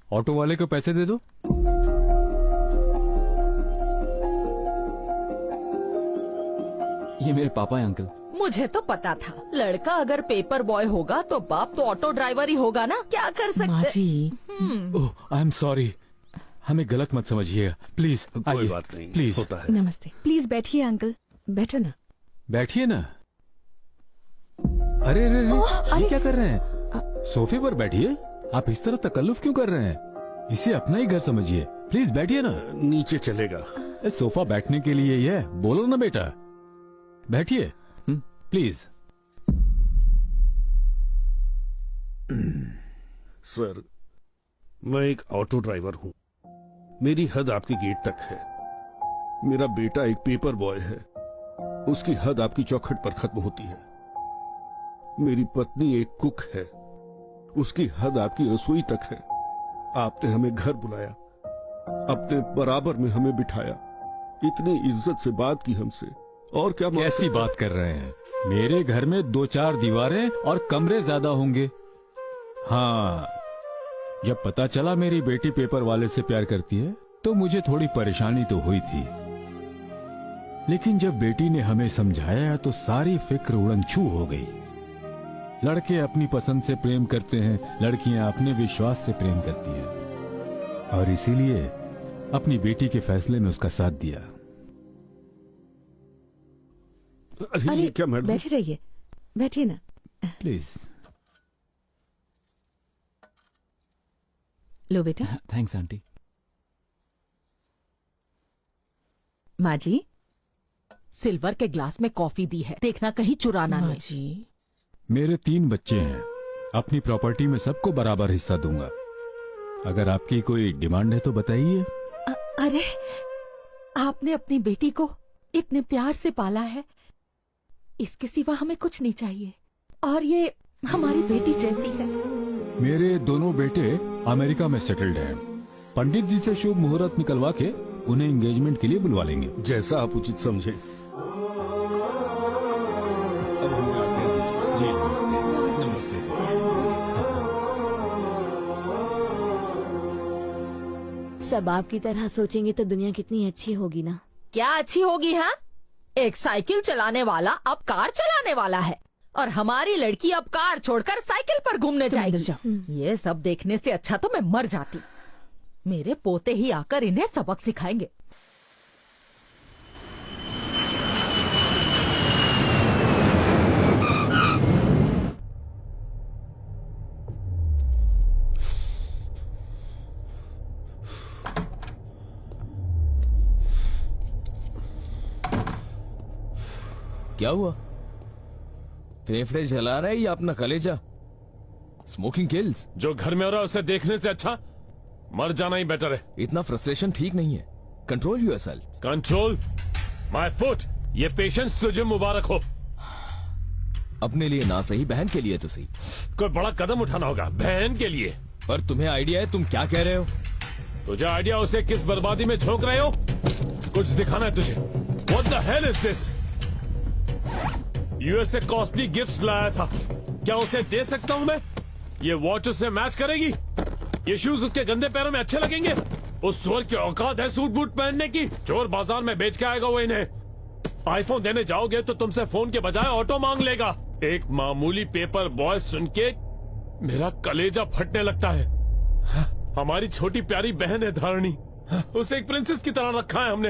Auto वाले को पैसे दे दो। ये मेरे पापा हैं अंकल। मुझे तो पता था लड़का अगर पेपर बॉय होगा तो बाप तो ऑटो ड्राइवर ही होगा ना, क्या कर सकते। माँ जी। ओह, आई एम सॉरी, हमें गलत मत समझिएगा प्लीज। कोई बात नहीं, प्लीज होता है। नमस्ते। प्लीज बैठिए अंकल। बैठो ना। बैठिए ना। अरे अरे अरे, ये क्या कर रहे हैं? सोफे पर बैठिए। आप इस तरह तकल्लुफ क्यों कर रहे हैं? इसे अपना ही घर समझिए। प्लीज बैठिए ना। नीचे चलेगा। सोफा बैठने के लिए ही है, बोलो ना बेटा। बैठिए प्लीज। सर, मैं एक ऑटो ड्राइवर हूं। मेरी हद आपके गेट तक है। मेरा बेटा एक पेपर बॉय है, उसकी हद आपकी चौखट पर खत्म होती है। मेरी पत्नी एक कुक है, उसकी हद आपकी रसोई तक है। आपने हमें घर बुलाया, अपने बराबर में हमें बिठाया, इतनी इज्जत से बात की हमसे, और क्या कैसी बात कर रहे हैं? मेरे घर में 2-4 दीवारें और कमरे ज्यादा होंगे। हाँ, जब पता चला मेरी बेटी पेपर वाले से प्यार करती है तो मुझे थोड़ी परेशानी तो हुई थी, लेकिन जब बेटी ने हमें समझाया तो सारी फिक्र उड़नछू हो गई। लड़के अपनी पसंद से प्रेम करते हैं, लड़कियां अपने विश्वास से प्रेम करती हैं, और इसीलिए अपनी बेटी के फैसले में उसका साथ दिया। अरे क्या मैडम? बैठे रहिए, बैठिए ना प्लीज। लो बेटा। Thanks aunty. माँ जी। सिल्वर के ग्लास में कॉफी दी है, देखना कहीं चुराना माँ नहीं। जी। मेरे 3 बच्चे हैं, अपनी प्रॉपर्टी में सबको बराबर हिस्सा दूंगा। अगर आपकी कोई डिमांड है तो बताइए। अरे, आपने अपनी बेटी को इतने प्यार से पाला है, इसके सिवा हमें कुछ नहीं चाहिए, और ये हमारी बेटी जैसी है। मेरे दोनों बेटे अमेरिका में सेटल्ड हैं। पंडित जी से शुभ मुहूर्त निकलवा के उन्हें एंगेजमेंट के लिए बुलवा लेंगे। जैसा आप उचित समझे। अब हम आते हैं। जी नमस्ते। सब आपकी तरह सोचेंगे तो दुनिया कितनी अच्छी होगी ना। क्या अच्छी होगी? हाँ, एक साइकिल चलाने वाला अब कार चलाने वाला है, और हमारी लड़की अब कार छोड़कर साइकिल पर घूमने जाएगी। ये सब देखने से अच्छा तो मैं मर जाती। मेरे पोते ही आकर इन्हें सबक सिखाएंगे। क्या हुआ? फेफड़े जला रहा है या अपना कलेजा? Smoking kills. जो घर में हो रहा है उसे देखने से अच्छा मर जाना ही बेटर है। इतना फ्रस्ट्रेशन ठीक नहीं है। Control yourself. Control my foot. ये पेशेंस तुझे मुबारक हो। अपने लिए ना सही, बहन के लिए तो सही। कोई बड़ा कदम उठाना होगा बहन के लिए। पर तुम्हें आइडिया है तुम क्या कह रहे हो? तुझे आइडिया उसे किस बर्बादी में झोंक रहे हो? कुछ दिखाना है तुझे। What the hell is this? US से कॉस्टली गिफ्ट्स लाया था, क्या उसे दे सकता हूं मैं? ये वॉच उससे मैच करेगी? ये शूज उसके गंदे पैरों में अच्छे लगेंगे? उस सुअर की औकात है सूट बूट पहनने की? चोर बाजार में बेच के आएगा वो इन्हें। आईफोन देने जाओगे तो तुमसे फोन के बजाय ऑटो मांग लेगा। एक मामूली पेपर बॉय सुन के मेरा कलेजा फटने लगता है। हमारी छोटी प्यारी बहन है धारणी, उसे एक प्रिंसेस की तरह रखा है हमने।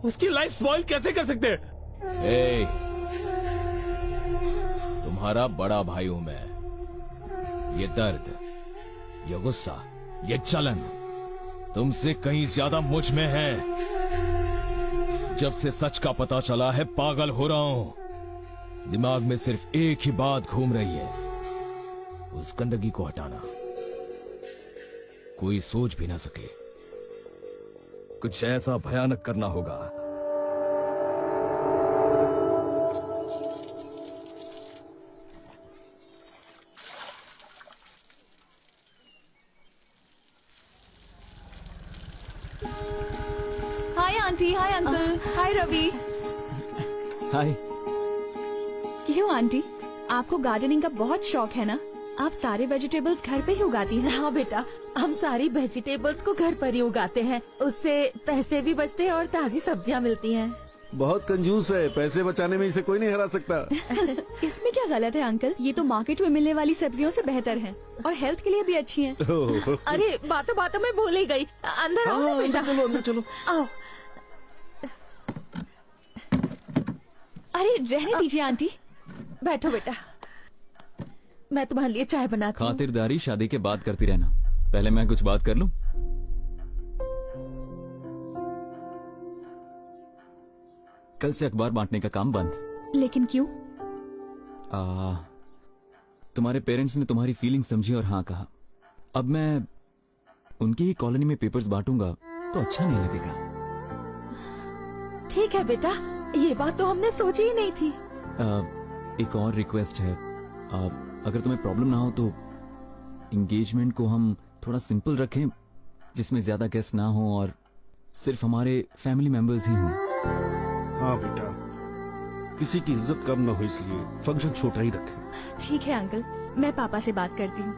उसकी लाइफ स्पॉइल कैसे कर सकते हैं? तुम्हारा बड़ा भाई हूं मैं। ये दर्द, ये गुस्सा, ये जलन तुमसे कहीं ज्यादा मुझ में है। जब से सच का पता चला है पागल हो रहा हूं। दिमाग में सिर्फ एक ही बात घूम रही है, उस गंदगी को हटाना। कोई सोच भी ना सके। कुछ ऐसा भयानक करना होगा। हाय आंटी, हाय अंकल, हाय रवि। हाय। क्यों आंटी, आपको गार्डनिंग का बहुत शौक है ना? आप सारे वेजिटेबल्स घर पे ही उगाती हैं? हाँ बेटा, हम सारी वेजिटेबल्स को घर पर ही उगाते हैं। उससे पैसे भी बचते हैं और ताजी सब्जियाँ मिलती हैं। बहुत कंजूस है, पैसे बचाने में इसे कोई नहीं हरा सकता। इसमें क्या गलत है अंकल? ये तो मार्केट में मिलने वाली सब्जियों से बेहतर हैं और हेल्थ के लिए भी अच्छी हैं। अरे बातों बातों में भूल ही गई। अंदर आओ ना हाँ, बेटा। अंदर चलो, अंदर चलो। आओ। अरे रहने दीजिए आंटी। बैठो बेटा, मैं तुम्हारे लिए चाय बनाती हूँ। खातिरदारी शादी के बाद करती रहना, पहले मैं कुछ बात कर लूं। कल से अखबार बांटने का काम बंद। लेकिन क्यों? तुम्हारे पेरेंट्स ने तुम्हारी फीलिंग समझी और हाँ कहा। अब मैं उनकी ही कॉलोनी में पेपर्स बांटूंगा तो अच्छा नहीं लगेगा। ठीक है बेटा, ये बात तो हमने सोची ही नहीं थी। एक और रिक्वेस्ट है, अगर तुम्हें प्रॉब्लम ना हो तो एंगेजमेंट को हम थोड़ा सिंपल रखें, जिसमें ज्यादा गेस्ट ना हो और सिर्फ हमारे फैमिली मेंबर्स ही हों। हाँ बेटा, किसी की इज्जत कम ना हो इसलिए फंक्शन छोटा ही रखें। ठीक है अंकल, मैं पापा से बात करती हूँ।